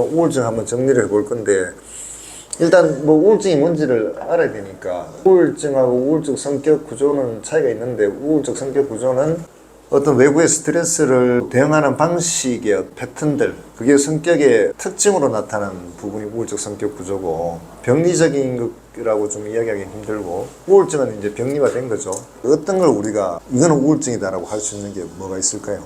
우울증 한번 정리를 해볼 건데, 일단 뭐 우울증이 뭔지를 알아야 되니까, 우울증하고 우울적 성격 구조는 차이가 있는데, 우울적 성격 구조는 어떤 외부의 스트레스를 대응하는 방식의 패턴들, 그게 성격의 특징으로 나타나는 부분이 우울적 성격 구조고, 병리적인 거라고 좀 이야기하기 힘들고, 우울증은 이제 병리화된 거죠. 어떤 걸 우리가 이거는 우울증이다라고 할 수 있는 게 뭐가 있을까요?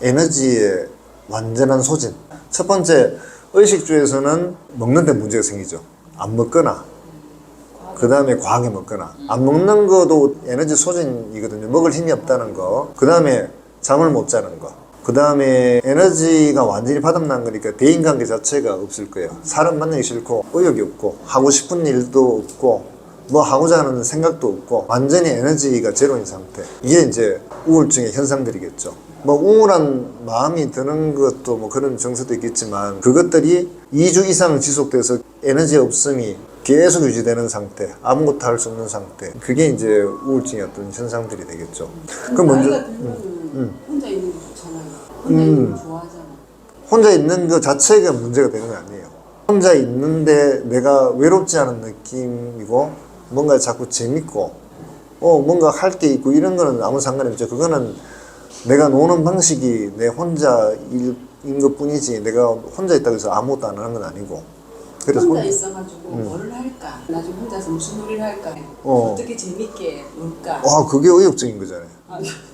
에너지의 완전한 소진. 첫 번째, 의식주에서는 먹는 데 문제가 생기죠. 안 먹거나, 그 다음에 과하게 먹거나. 안 먹는 것도 에너지 소진이거든요. 먹을 힘이 없다는 거. 그 다음에 잠을 못 자는 거. 그 다음에 에너지가 완전히 바닥난 거니까 대인관계 자체가 없을 거예요. 사람 만나기 싫고, 의욕이 없고, 하고 싶은 일도 없고, 뭐 하고자 하는 생각도 없고, 완전히 에너지가 제로인 상태. 이게 이제 우울증의 현상들이겠죠. 뭐 우울한 마음이 드는 것도 뭐 그런 정서도 있겠지만, 그것들이 2주 이상 지속돼서 에너지 없음이 계속 유지되는 상태, 아무것도 할 수 없는 상태, 그게 이제 우울증의 어떤 현상들이 되겠죠. 그럼 먼저 혼자 있는 게 좋잖아요. 혼자 있는 거 좋아하잖아. 혼자 있는 것 자체가 문제가 되는 거 아니에요. 혼자 있는데 내가 외롭지 않은 느낌이고, 뭔가 자꾸 재밌고, 뭔가 할 게 있고, 이런 거는 아무 상관이 없죠. 그거는 내가 노는 방식이 내 혼자인 것 뿐이지, 내가 혼자 있다고 해서 아무것도 안 하는 건 아니고. 그래서 혼자 있어가지고 뭐를 할까? 나중에 혼자서 무슨 놀이를 할까? 어떻게 재밌게 놀까? 그게 의욕적인 거잖아요.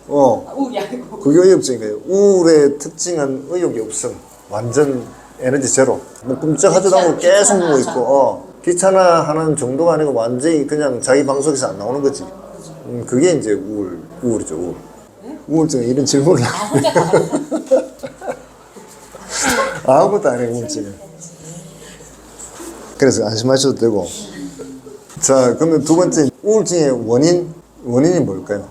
우울이 아니고. 그게 의욕적인 거예요. 우울의 특징은 의욕이 없음. 완전 에너지 제로. 뭐 끔찍하지도 않고 계속 누워있고, 귀찮아하는 정도가 아니고 완전히 그냥 자기 방송에서 안 나오는 거지. 그게 이제 우울이죠, 우울. 네? 우울증은 이런 질문을 아무것도 안 해, 우울증은. 그래서 안심하셔도 되고. 자, 그러면 두 번째, 우울증의 원인이 뭘까요?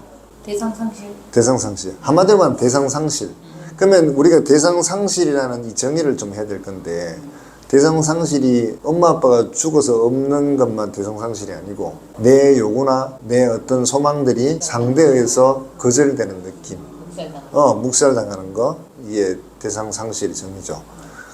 대상상실. 한마디로 말하면 대상상실. 그러면 우리가 대상상실이라는 이 정의를 좀 해야 될 건데, 대상상실이 엄마 아빠가 죽어서 없는 것만 대상상실이 아니고, 내 요구나 내 어떤 소망들이 상대에 의해서 거절되는 느낌, 묵살당하는 거, 이게 대상상실의 정의죠.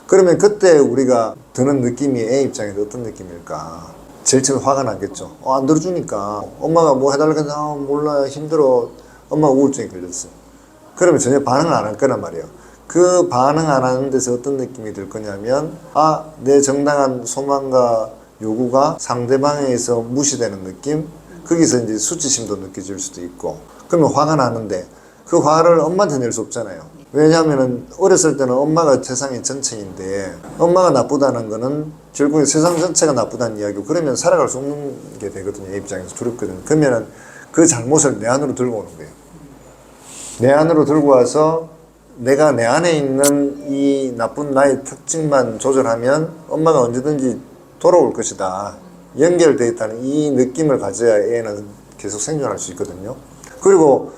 그러면 그때 우리가 드는 느낌이 애 입장에서 어떤 느낌일까? 제일 처음 화가 나겠죠. 안 들어주니까. 엄마가 뭐 해달라고 해서 몰라, 힘들어. 엄마가 우울증에 걸렸어. 그러면 전혀 반응을 안 할 거란 말이에요. 그 반응 안 하는 데서 어떤 느낌이 들 거냐면, 내 정당한 소망과 요구가 상대방에 의해서 무시되는 느낌? 거기서 이제 수치심도 느껴질 수도 있고. 그러면 화가 나는데, 그 화를 엄마한테 낼 수 없잖아요. 왜냐하면 어렸을 때는 엄마가 세상의 전체인데, 엄마가 나쁘다는 거는 결국에 세상 전체가 나쁘다는 이야기고, 그러면 살아갈 수 없는 게 되거든요. 내 입장에서 두렵거든요. 그러면 그 잘못을 내 안으로 들고 오는 거예요. 내 안으로 들고 와서 내가 내 안에 있는 이 나쁜 나의 특징만 조절하면 엄마가 언제든지 돌아올 것이다, 연결되어 있다는 이 느낌을 가져야 애는 계속 생존할 수 있거든요. 그리고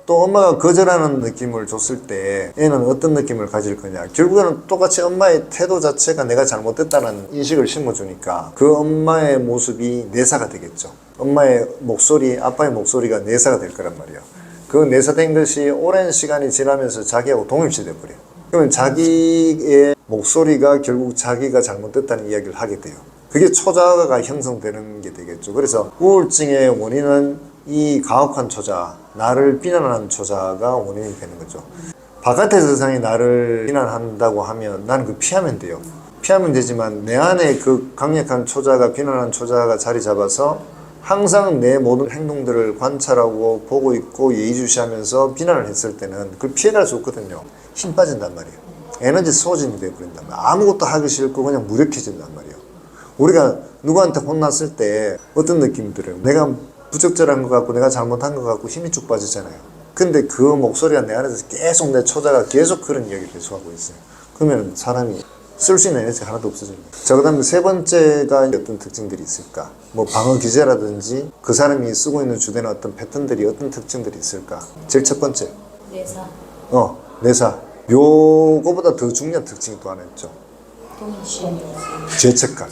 또 엄마가 거절하는 느낌을 줬을 때 애는 어떤 느낌을 가질 거냐, 결국에는 똑같이 엄마의 태도 자체가 내가 잘못됐다는 인식을 심어주니까 그 엄마의 모습이 내사가 되겠죠. 엄마의 목소리, 아빠의 목소리가 내사가 될 거란 말이에요. 그 내사된 것이 오랜 시간이 지나면서 자기하고 동일시 돼버려요. 그러면 자기의 목소리가 결국 자기가 잘못됐다는 이야기를 하게 돼요. 그게 초자아가 형성되는 게 되겠죠. 그래서 우울증의 원인은 이 가혹한 초자, 나를 비난하는 초자가 원인이 되는 거죠. 바깥의 세상이 나를 비난한다고 하면 나는 그 피하면 돼요. 피하면 되지만 내 안에 그 강력한 초자가, 비난하는 초자가 자리 잡아서 항상 내 모든 행동들을 관찰하고 보고 있고 예의주시하면서 비난을 했을 때는 그걸 피해갈 수 없거든요. 힘 빠진단 말이에요. 에너지 소진이 되어버린단 말이에요. 아무것도 하기 싫고 그냥 무력해진단 말이에요. 우리가 누구한테 혼났을 때 어떤 느낌이 들어요? 내가 부적절한 것 같고 내가 잘못한 것 같고 힘이 쭉 빠지잖아요. 근데 그 목소리가 내 안에서 계속, 내 초자가 계속 그런 이야기를 계속하고 있어요. 그러면 사람이 쓸 수 있는 에너지가 하나도 없어집니다. 자, 그 다음에 세 번째가 어떤 특징들이 있을까? 뭐 방어 기제라든지 그 사람이 쓰고 있는 주되는 어떤 패턴들이 어떤 특징들이 있을까? 제일 첫 번째, 내사. 내사. 요거보다 더 중요한 특징이 또 하나 있죠. 죄책감.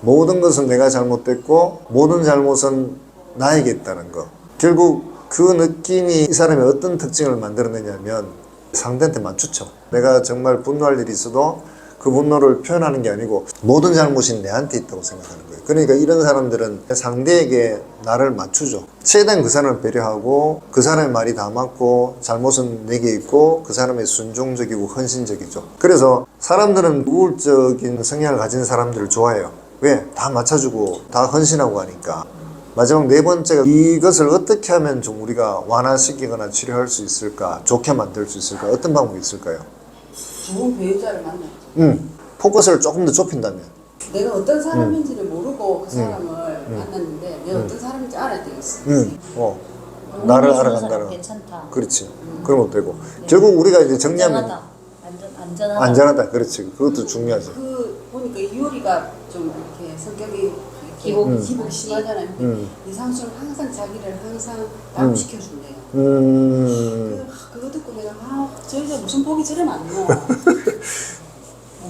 모든 것은 내가 잘못됐고 모든 잘못은 나에게 있다는 거. 결국 그 느낌이 이 사람이 어떤 특징을 만들어내냐면 상대한테 맞추죠. 내가 정말 분노할 일이 있어도 그 그 분노를 표현하는 게 아니고 모든 잘못이 내한테 있다고 생각하는 거예요. 그러니까 이런 사람들은 상대에게 나를 맞추죠. 최대한 그 사람을 배려하고 그 사람의 말이 다 맞고 잘못은 내게 있고 그 사람이 순종적이고 헌신적이죠. 그래서 사람들은 우울적인 성향을 가진 사람들을 좋아해요. 왜? 다 맞춰주고 다 헌신하고 하니까. 마지막 네 번째가 이것을 어떻게 하면 좀 우리가 완화시키거나 치료할 수 있을까? 좋게 만들 수 있을까? 어떤 방법이 있을까요? 좋은 배우자를 만나죠. 포커스를 조금 더 좁힌다면. 내가 어떤 사람인지를 모르고 그 사람을 만났는데 내가 어떤 사람인지 알아야 되겠어. 나를 사람 알아간다는. 괜찮다. 그렇지. 그런 것도 되고. 결국 우리가 이제 정리하면 안전하다. 안전하다. 그렇지. 그것도 중요하지. 그 보니까 이효리가 좀 이렇게 성격이 기복이 심하잖아요. 이상수는 항상 자기를 항상 다운시켜준대요. 그거 듣고 내가 저 여자 무슨 복이 저래 많노.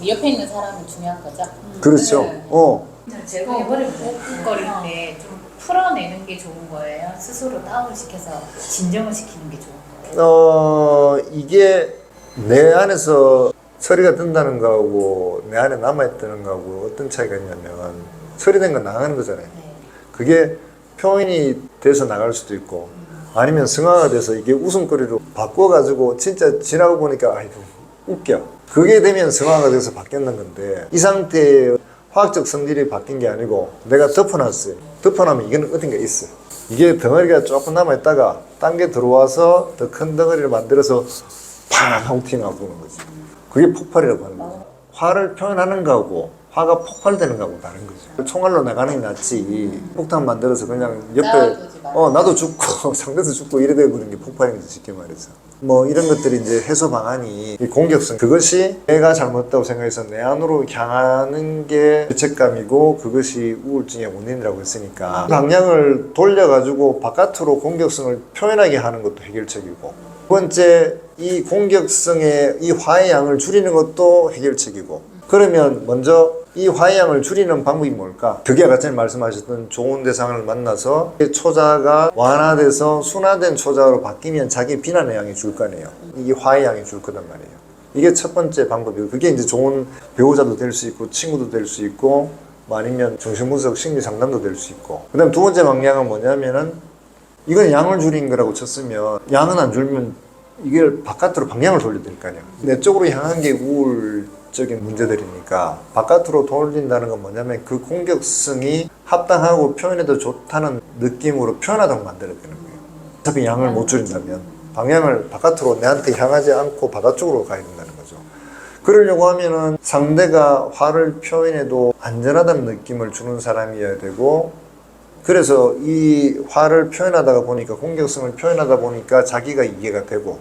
옆에 있는 사람이 중요한 거죠. 그렇죠. 네. 제가 머리 꾹꾹거릴 때 좀 풀어내는 게 좋은 거예요. 스스로 다운을 시켜서 진정을 시키는 게 좋은 거예요. 이게 내 안에서 소리가 든다는 거하고 내 안에 남아있다는 거하고 어떤 차이가 있냐면 처리된 건 나가는 거잖아요. 그게 표현이 돼서 나갈 수도 있고 아니면 승화가 돼서 이게 웃음거리로 바꿔가지고 진짜 지나고 보니까 아이고 웃겨. 그게 되면 승화가 돼서 바뀌는 건데 이 상태의 화학적 성질이 바뀐 게 아니고 내가 덮어놨어요. 덮어놓으면 이거는 어딘가 있어요. 이게 덩어리가 조금 남아있다가 딴 게 들어와서 더 큰 덩어리를 만들어서 팡 하고 튀어나오는 거지. 그게 폭발이라고 하는 거죠. 화를 표현하는 거하고 화가 폭발되는 거하고 다른 거죠. 총알로 나가는 게 낫지. 폭탄 만들어서 그냥 옆에 나도 죽고 상대도 죽고 이래 되어버리는 게 폭발인 거지, 쉽게 말해서. 뭐 이런 것들이 이제 해소 방안이 이 공격성, 그것이 내가 잘못했다고 생각해서 내 안으로 향하는 게 죄책감이고 그것이 우울증의 원인이라고 했으니까 방향을 돌려가지고 바깥으로 공격성을 표현하게 하는 것도 해결책이고 두 번째, 이 공격성의 이 화의 양을 줄이는 것도 해결책이고 그러면 먼저 이 화의 양을 줄이는 방법이 뭘까? 그게 아까 전에 말씀하셨던 좋은 대상을 만나서 초자가 완화돼서 순화된 초자로 바뀌면 자기 비난의 양이 줄 거 아니에요. 이 화의 양이 줄 거란 말이에요. 이게 첫 번째 방법이고 그게 이제 좋은 배우자도 될 수 있고 친구도 될 수 있고 뭐 아니면 정신분석 심리 상담도 될 수 있고 그 다음 두 번째 방향은 뭐냐면은 이건 양을 줄인 거라고 쳤으면 양은 안 줄면 이걸 바깥으로 방향을 돌려야 될 거 아니야. 내 쪽으로 향한 게 우울적인 문제들이니까 바깥으로 돌린다는 건 뭐냐면 그 공격성이 합당하고 표현해도 좋다는 느낌으로 표현하도록 만들어야 되는 거예요. 어차피 양을 못 줄인다면 방향을 바깥으로 내한테 향하지 않고 바깥쪽으로 가야 된다는 거죠. 그러려고 하면은 상대가 화를 표현해도 안전하다는 느낌을 주는 사람이어야 되고 그래서 이 화를 표현하다가 보니까 공격성을 표현하다 보니까 자기가 이해가 되고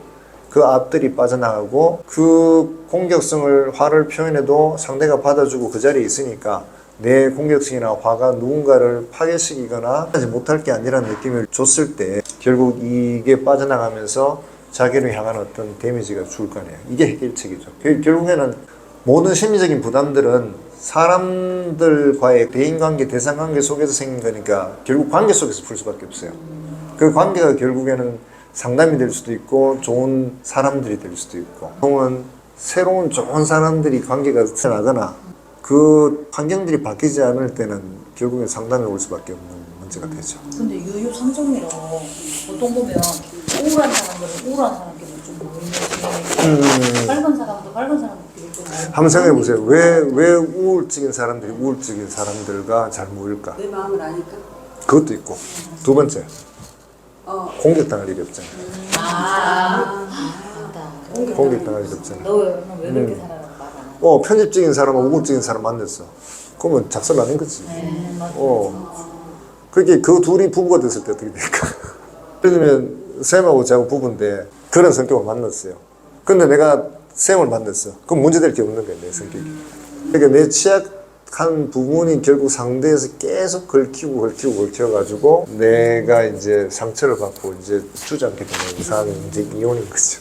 그 앞들이 빠져나가고 그 공격성을 화를 표현해도 상대가 받아주고 그 자리에 있으니까 내 공격성이나 화가 누군가를 파괴시키거나 하지 못할 게 아니라는 느낌을 줬을 때 결국 이게 빠져나가면서 자기를 향한 어떤 데미지가 줄 거 아니에요. 이게 해결책이죠. 결국에는 모든 심리적인 부담들은 사람들과의 대인관계, 대상관계 속에서 생긴 거니까 결국 관계 속에서 풀 수밖에 없어요. 그 관계가 결국에는 상담이 될 수도 있고 좋은 사람들이 될 수도 있고 보통은 새로운 좋은 사람들이 관계가 생겨나거나 그 환경들이 바뀌지 않을 때는 결국엔 상담이 올 수밖에 없는 문제가 되죠. 근데 유유 삼성이로 보통 보면 우울한 사람들은 우울한 사람끼리 좀 모이는 밝은 사람도 밝은 사람끼리 좀 모이는 한번 생각해 보세요. 왜 우울증인 사람들이 우울증인 사람들과 잘 모일까? 내 마음을 아니까. 그것도 있고 두 번째 공격당할 일이 없잖아요. 공격당할 일이 없잖아요. 너왜 그렇게 살아라고 말하나? 편집적인 사람은 우울증인 사람 만났어. 그러면 작살 나는 거지. 그렇게 그 둘이 부부가 됐을 때 어떻게 될까? 예를 들면 쌤하고 저하고 부부인데 그런 성격을 만났어요. 근데 내가 쌤을 만났어. 그럼 문제될 게 없는 거야, 내 성격이. 그러니까 내 취약한 부분이 결국 상대에서 계속 긁혀가지고 내가 이제 상처를 받고 이제 주저앉게 되는 상황이 이제 이혼인 거죠.